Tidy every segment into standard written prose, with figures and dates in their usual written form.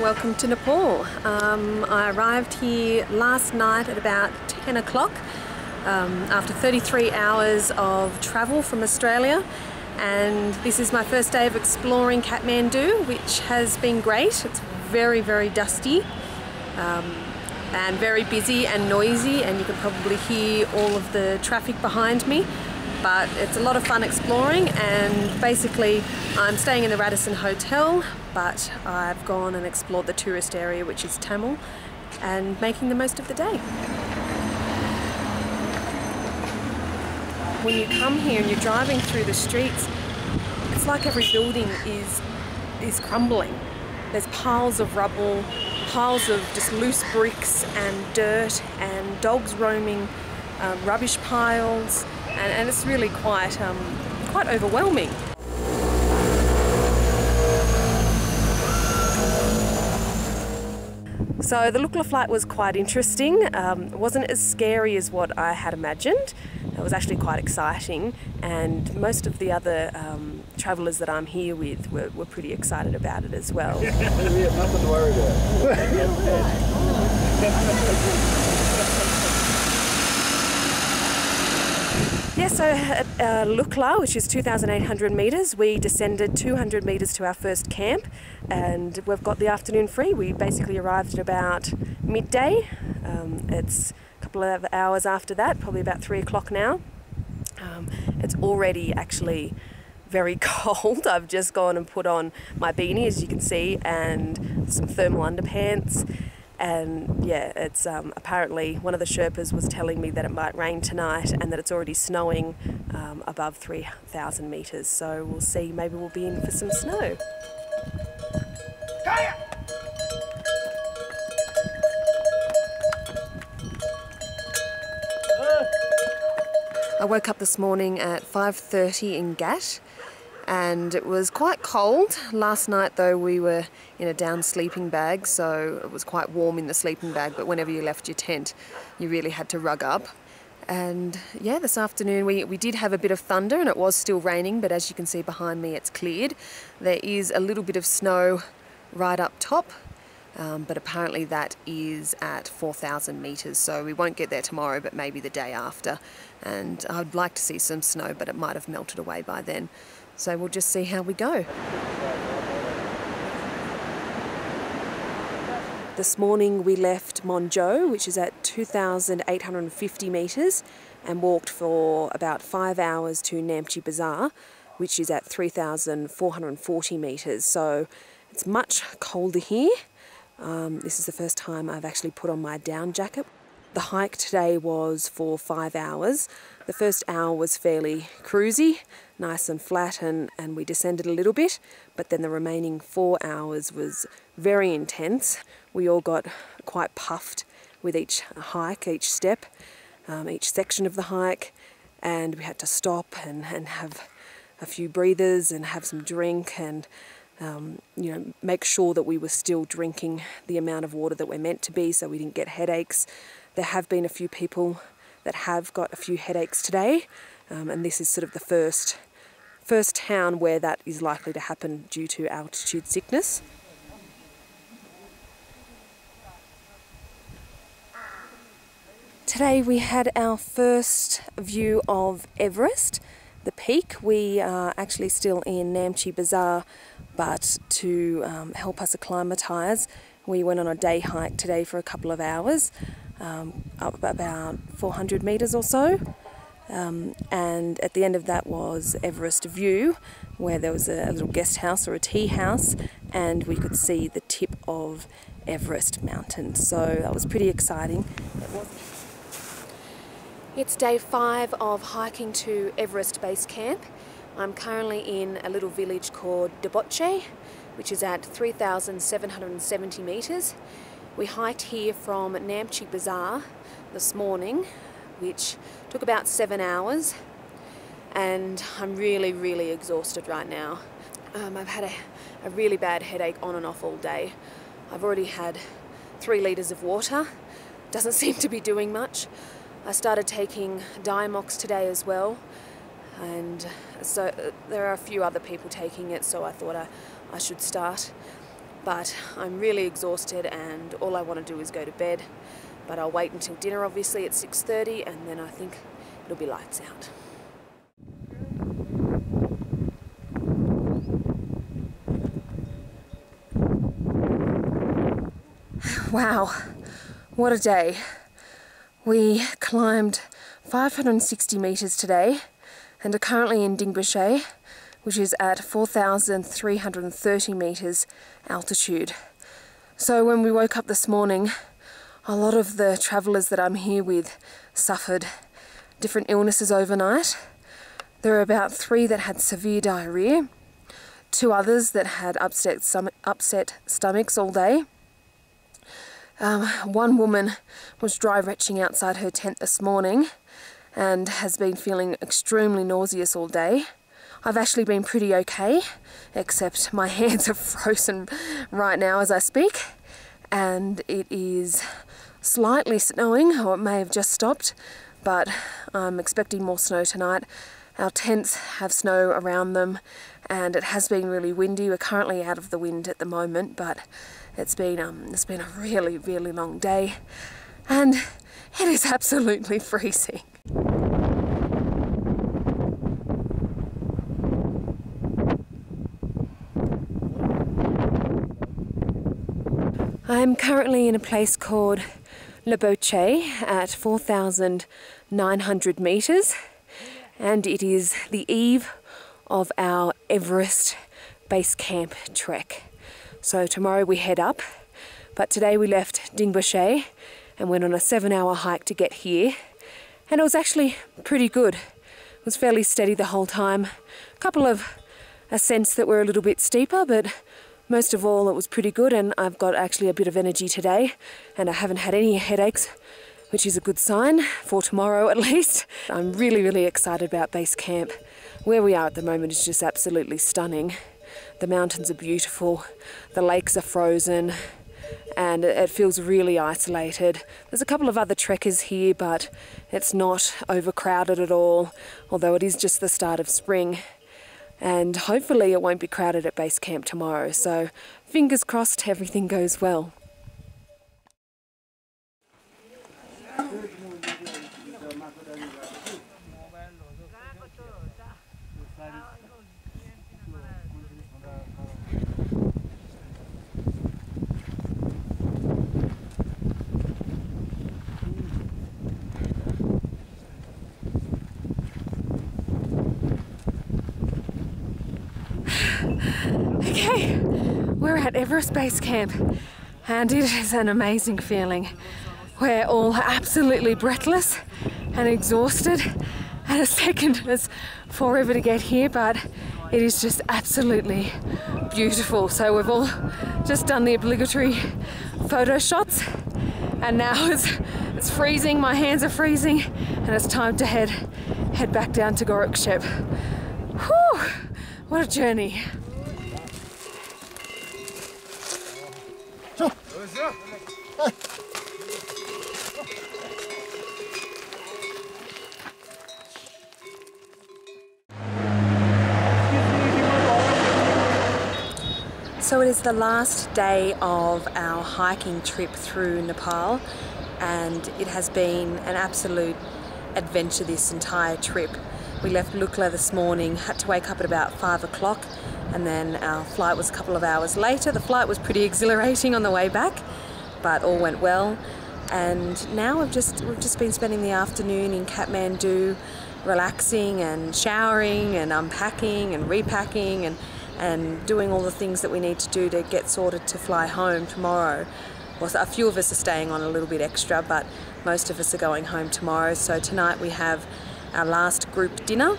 Welcome to Nepal. I arrived here last night at about 10 o'clock after 33 hours of travel from Australia, and this is my first day of exploring Kathmandu, which has been great. It's very, very dusty and very busy and noisy, and you can probably hear all of the traffic behind me. But it's a lot of fun exploring, and basically I'm staying in the Radisson Hotel, but I've gone and explored the tourist area, which is Tamil, and making the most of the day. When you come here and you're driving through the streets, it's like every building is crumbling. There's piles of rubble, piles of just loose bricks and dirt, and dogs roaming rubbish piles, and it's really quite overwhelming. So the Lukla flight was quite interesting. It wasn't as scary as what I had imagined. It was actually quite exciting, and most of the other travellers that I'm here with were pretty excited about it as well. We have nothing to worry about. Yeah, so at Lukla, which is 2,800 metres, we descended 200 metres to our first camp, and we've got the afternoon free. We basically arrived at about midday. It's a couple of hours after that, probably about 3 o'clock now. It's already actually very cold. I've just gone and put on my beanie, as you can see, and some thermal underpants. And yeah, it's apparently one of the Sherpas was telling me that it might rain tonight and that it's already snowing above 3,000 metres. So we'll see, maybe we'll be in for some snow. I woke up this morning at 5:30 in Gat, and it was quite cold. Last night though we were in a down sleeping bag, so it was quite warm in the sleeping bag, but whenever you left your tent you really had to rug up. And yeah, this afternoon we did have a bit of thunder, and it was still raining, but as you can see behind me it's cleared. There is a little bit of snow right up top, but apparently that is at 4,000 metres, so we won't get there tomorrow, but maybe the day after. And I'd like to see some snow, but it might have melted away by then. So we'll just see how we go. This morning we left Monjo, which is at 2,850 metres, and walked for about 5 hours to Namche Bazaar, which is at 3,440 metres. So it's much colder here. This is the first time I've actually put on my down jacket. The hike today was for 5 hours. The first hour was fairly cruisy, nice and flat, and we descended a little bit, but then the remaining 4 hours was very intense. We all got quite puffed with each hike, each step, each section of the hike, and we had to stop and have a few breathers and have some drink, and make sure that we were still drinking the amount of water that we're meant to be, so we didn't get headaches. There have been a few people that have got a few headaches today, and this is sort of the first town where that is likely to happen due to altitude sickness. Today we had our first view of Everest, the peak. We are actually still in Namche Bazaar, but to help us acclimatise, we went on a day hike today for a couple of hours, up about 400 metres or so, and at the end of that was Everest View, where there was a little guest house or a tea house, and we could see the tip of Everest mountain, so that was pretty exciting. It's day 5 of hiking to Everest Base Camp. I'm currently in a little village called Deboche, which is at 3,770 metres. We hiked here from Namche Bazaar this morning, which took about 7 hours, and I'm really, really exhausted right now. I've had a really bad headache on and off all day. I've already had 3 litres of water. Doesn't seem to be doing much. I started taking Diamox today as well, and so there are a few other people taking it, so I thought I should start. but I'm really exhausted and all I want to do is go to bed. But I'll wait until dinner, obviously, at 6:30, and then I think it'll be lights out. Wow, what a day. We climbed 560 metres today and are currently in Dingbushe, which is at 4,330 metres altitude. So when we woke up this morning, a lot of the travellers that I'm here with suffered different illnesses overnight. There were about 3 that had severe diarrhoea, 2 others that had upset stomachs all day. One woman was dry retching outside her tent this morning and has been feeling extremely nauseous all day. I've actually been pretty okay, except my hands are frozen right now as I speak, and it is slightly snowing, or it may have just stopped, but I'm expecting more snow tonight. Our tents have snow around them and it has been really windy. We're currently out of the wind at the moment, but it's been a really, really long day and it is absolutely freezing. I'm currently in a place called Le Boche at 4,900 metres, and it is the eve of our Everest base camp trek. So tomorrow we head up, but today we left Dingbushe and went on a 7-hour hike to get here, and it was actually pretty good. It was fairly steady the whole time. A couple of ascents that were a little bit steeper, but most of all it was pretty good, and I've got actually a bit of energy today and I haven't had any headaches, which is a good sign for tomorrow at least. I'm really, really excited about base camp. Where we are at the moment is just absolutely stunning. The mountains are beautiful, the lakes are frozen, and it feels really isolated. There's a couple of other trekkers here, but it's not overcrowded at all, although it is just the start of spring. And hopefully it won't be crowded at base camp tomorrow, so fingers crossed everything goes well. Okay, we're at Everest Base Camp and it is an amazing feeling. We're all absolutely breathless and exhausted, and it's taken us forever to get here, but it is just absolutely beautiful. So we've all just done the obligatory photo shots, and now it's freezing, my hands are freezing, and it's time to head back down to Gorokshep. Whew, what a journey. So it is the last day of our hiking trip through Nepal, and it has been an absolute adventure this entire trip. We left Lukla this morning, had to wake up at about 5 o'clock, and then our flight was a couple of hours later. The flight was pretty exhilarating on the way back, but all went well. And now we've just been spending the afternoon in Kathmandu, relaxing and showering and unpacking and repacking and doing all the things that we need to do to get sorted to fly home tomorrow. Well, a few of us are staying on a little bit extra, but most of us are going home tomorrow. So tonight we have our last group dinner,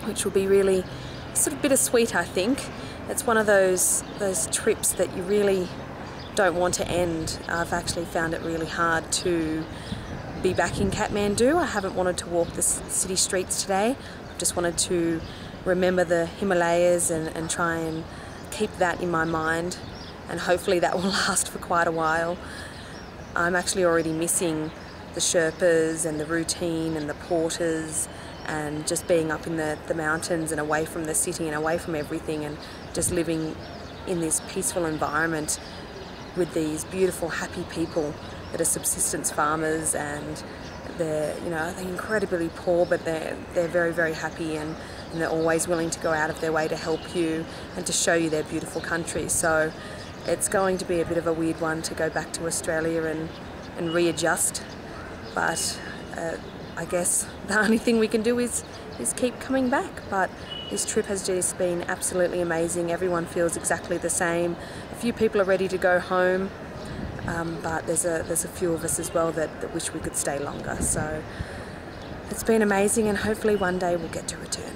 which will be really sort of bittersweet, I think. It's one of those trips that you really don't want to end. I've actually found it really hard to be back in Kathmandu. I haven't wanted to walk the city streets today. I've just wanted to remember the Himalayas and try and keep that in my mind, and hopefully that will last for quite a while. I'm actually already missing the Sherpas and the routine and the porters and just being up in the mountains and away from the city and away from everything and just living in this peaceful environment with these beautiful, happy people that are subsistence farmers, and they're, you know, they're incredibly poor, but they're very, very happy, and they're always willing to go out of their way to help you and to show you their beautiful country. So it's going to be a bit of a weird one to go back to Australia and readjust, but I guess the only thing we can do is keep coming back. But this trip has just been absolutely amazing. Everyone feels exactly the same. A few people are ready to go home, but there's a few of us as well that wish we could stay longer. So it's been amazing, and hopefully one day we'll get to return.